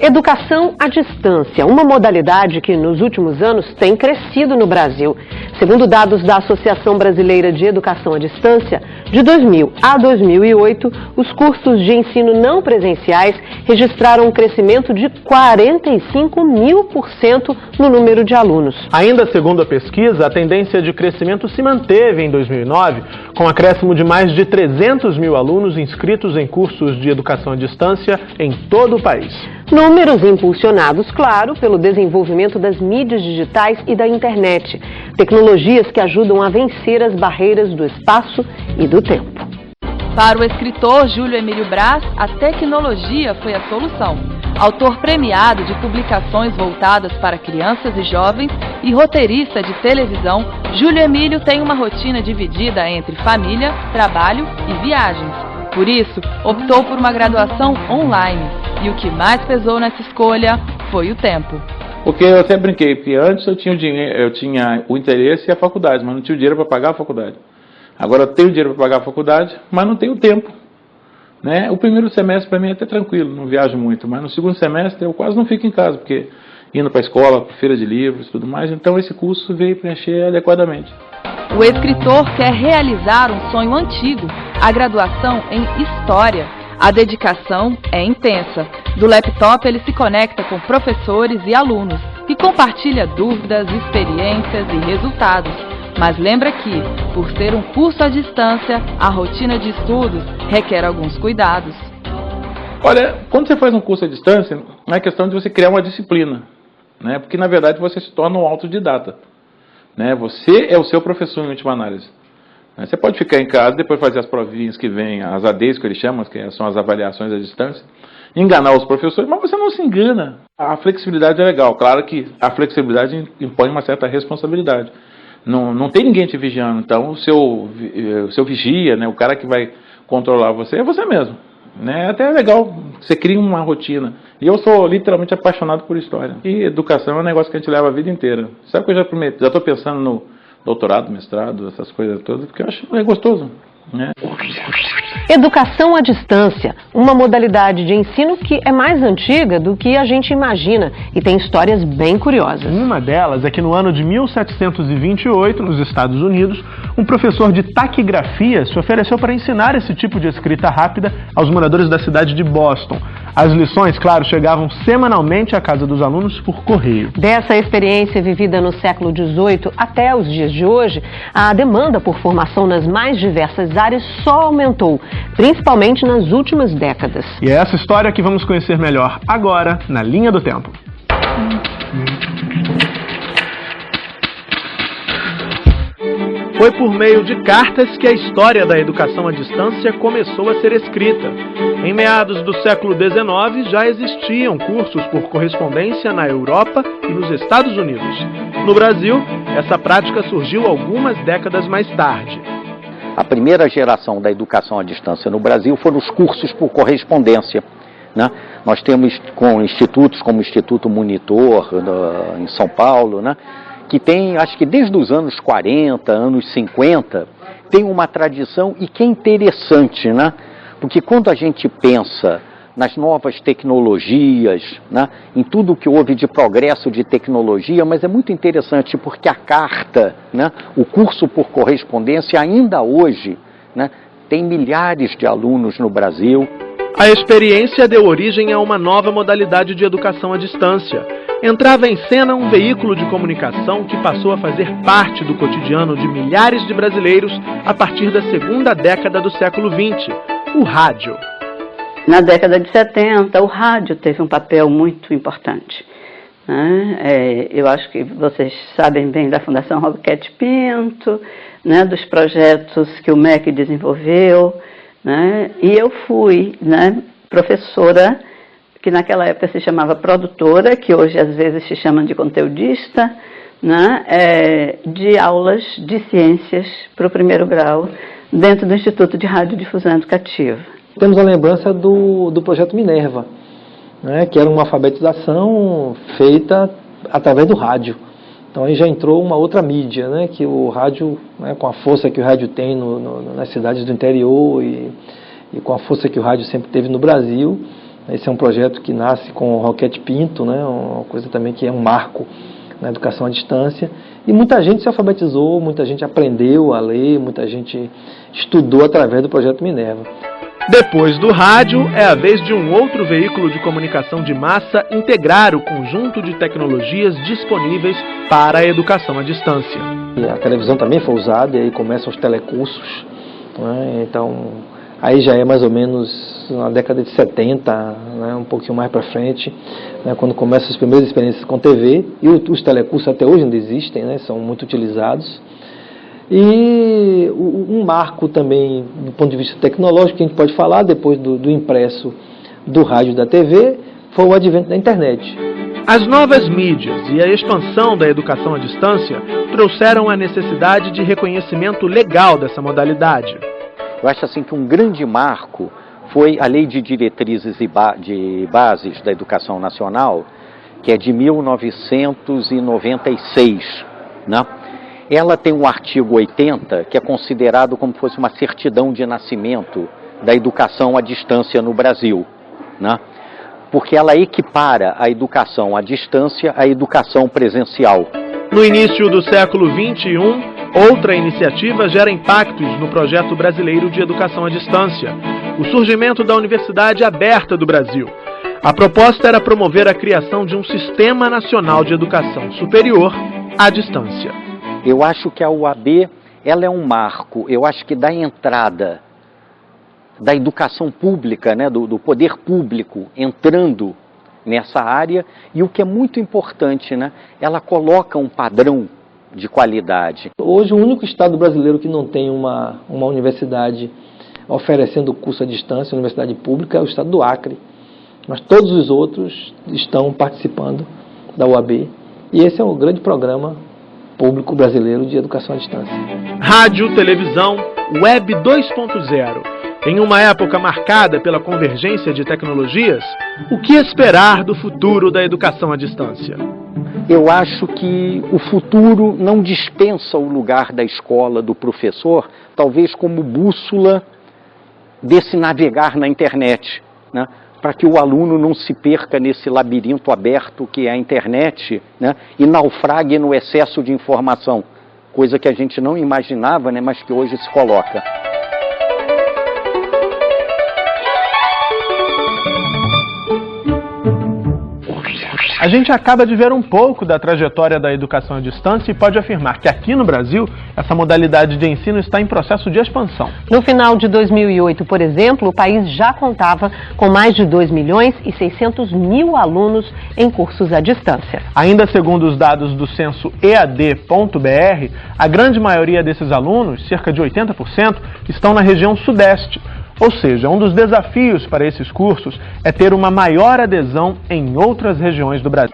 Educação à distância, uma modalidade que nos últimos anos tem crescido no Brasil. Segundo dados da Associação Brasileira de Educação à Distância, de 2000 a 2008, os cursos de ensino não presenciais registraram um crescimento de 45.000% no número de alunos. Ainda segundo a pesquisa, a tendência de crescimento se manteve em 2009, com um acréscimo de mais de 300 mil alunos inscritos em cursos de educação à distância em todo o país. Números impulsionados, claro, pelo desenvolvimento das mídias digitais e da internet. Tecnologias que ajudam a vencer as barreiras do espaço e do tempo. Para o escritor Júlio Emílio Braz, a tecnologia foi a solução. Autor premiado de publicações voltadas para crianças e jovens e roteirista de televisão, Júlio Emílio tem uma rotina dividida entre família, trabalho e viagens. Por isso, optou por uma graduação online. E o que mais pesou nessa escolha foi o tempo. Porque eu até brinquei, porque antes eu tinha o interesse e a faculdade, mas não tinha o dinheiro para pagar a faculdade. Agora eu tenho dinheiro para pagar a faculdade, mas não tenho tempo. Né? O primeiro semestre para mim é até tranquilo, não viajo muito, mas no segundo semestre eu quase não fico em casa, porque indo para a escola, para feira de livros e tudo mais, então esse curso veio preencher adequadamente. O escritor quer realizar um sonho antigo, a graduação em História. A dedicação é intensa. Do laptop ele se conecta com professores e alunos e compartilha dúvidas, experiências e resultados. Mas lembra que, por ser um curso à distância, a rotina de estudos requer alguns cuidados. Olha, quando você faz um curso à distância, é questão de você criar uma disciplina, né? Porque na verdade você se torna um autodidata. Né? Você é o seu professor em última análise. Você pode ficar em casa, depois fazer as provinhas que vêm, as ADs que eles chamam, que são as avaliações à distância, enganar os professores, mas você não se engana. A flexibilidade é legal, claro que a flexibilidade impõe uma certa responsabilidade. Não tem ninguém te vigiando, então o seu vigia, né, o cara que vai controlar você é você mesmo. Né? Até é legal, você cria uma rotina. E eu sou literalmente apaixonado por história. E educação é um negócio que a gente leva a vida inteira. Sabe que eu já estou pensando no doutorado, mestrado, essas coisas todas, porque eu acho gostoso. Né? Educação à distância, uma modalidade de ensino que é mais antiga do que a gente imagina e tem histórias bem curiosas. Uma delas é que no ano de 1728, nos Estados Unidos, um professor de taquigrafia se ofereceu para ensinar esse tipo de escrita rápida aos moradores da cidade de Boston. As lições, claro, chegavam semanalmente à casa dos alunos por correio. Dessa experiência vivida no século XVIII até os dias de hoje, a demanda por formação nas mais diversas áreas só aumentou, principalmente nas últimas décadas. E é essa história que vamos conhecer melhor agora, na Linha do Tempo. Foi por meio de cartas que a história da educação à distância começou a ser escrita. Em meados do século XIX já existiam cursos por correspondência na Europa e nos Estados Unidos. No Brasil, essa prática surgiu algumas décadas mais tarde. A primeira geração da educação à distância no Brasil foram os cursos por correspondência. Né? Nós temos com institutos como o Instituto Monitor, em São Paulo, né? Que tem, acho que desde os anos 40, anos 50, tem uma tradição e que é interessante, né? Porque quando a gente pensa nas novas tecnologias, né? Em tudo que houve de progresso de tecnologia, mas é muito interessante porque a carta, né? O curso por correspondência ainda hoje, né? Tem milhares de alunos no Brasil. A experiência deu origem a uma nova modalidade de educação à distância. Entrava em cena um veículo de comunicação que passou a fazer parte do cotidiano de milhares de brasileiros a partir da segunda década do século XX, o rádio. Na década de 70, o rádio teve um papel muito importante. Né? Eu acho que vocês sabem bem da Fundação Roquete Pinto, né? Dos projetos que o MEC desenvolveu. Né? E eu fui, né, professora, que naquela época se chamava produtora, que hoje às vezes se chama de conteudista, né, de aulas de ciências para o primeiro grau, dentro do Instituto de Radiodifusão Educativa. Temos a lembrança do projeto Minerva, né, que era uma alfabetização feita através do rádio. Então aí já entrou uma outra mídia, né, que o rádio, né, com a força que o rádio tem nas cidades do interior e com a força que o rádio sempre teve no Brasil, Esse é um projeto que nasce com o Roquete Pinto, né, uma coisa também que é um marco na educação à distância. E muita gente se alfabetizou, muita gente aprendeu a ler, muita gente estudou através do projeto Minerva. Depois do rádio, é a vez de um outro veículo de comunicação de massa integrar o conjunto de tecnologias disponíveis para a educação à distância. E a televisão também foi usada, e aí começam os telecursos, né? Então, aí já é mais ou menos na década de 70, né? Um pouquinho mais para frente, né? Quando começam as primeiras experiências com TV, e os telecursos até hoje ainda existem, né? São muito utilizados. E um marco também, do ponto de vista tecnológico, que a gente pode falar, depois do impresso, do rádio e da TV, foi o advento da internet. As novas mídias e a expansão da educação à distância trouxeram a necessidade de reconhecimento legal dessa modalidade. Eu acho assim que um grande marco foi a Lei de Diretrizes e de Bases da Educação Nacional, que é de 1996, né? Ela tem um artigo 80, que é considerado como se fosse uma certidão de nascimento da educação à distância no Brasil, né? Porque ela equipara a educação à distância à educação presencial. No início do século XXI, outra iniciativa gera impactos no projeto brasileiro de educação à distância, o surgimento da Universidade Aberta do Brasil. A proposta era promover a criação de um Sistema Nacional de Educação Superior à distância. Eu acho que a UAB, ela é um marco, eu acho que da entrada da educação pública, né, do poder público entrando nessa área, e o que é muito importante, né, ela coloca um padrão de qualidade. Hoje o único estado brasileiro que não tem uma universidade oferecendo curso à distância, universidade pública, é o estado do Acre. Mas todos os outros estão participando da UAB, e esse é um grande programa público brasileiro de educação à distância. Rádio, televisão, web 2.0. Em uma época marcada pela convergência de tecnologias, o que esperar do futuro da educação à distância? Eu acho que o futuro não dispensa o lugar da escola, do professor, talvez como bússola desse navegar na internet, né? Para que o aluno não se perca nesse labirinto aberto que é a internet, né? E naufrague no excesso de informação, coisa que a gente não imaginava, né? Mas que hoje se coloca. A gente acaba de ver um pouco da trajetória da educação à distância e pode afirmar que aqui no Brasil, essa modalidade de ensino está em processo de expansão. No final de 2008, por exemplo, o país já contava com mais de 2.600.000 alunos em cursos à distância. Ainda segundo os dados do censo EAD.br, a grande maioria desses alunos, cerca de 80%, estão na região sudeste. Ou seja, um dos desafios para esses cursos é ter uma maior adesão em outras regiões do Brasil.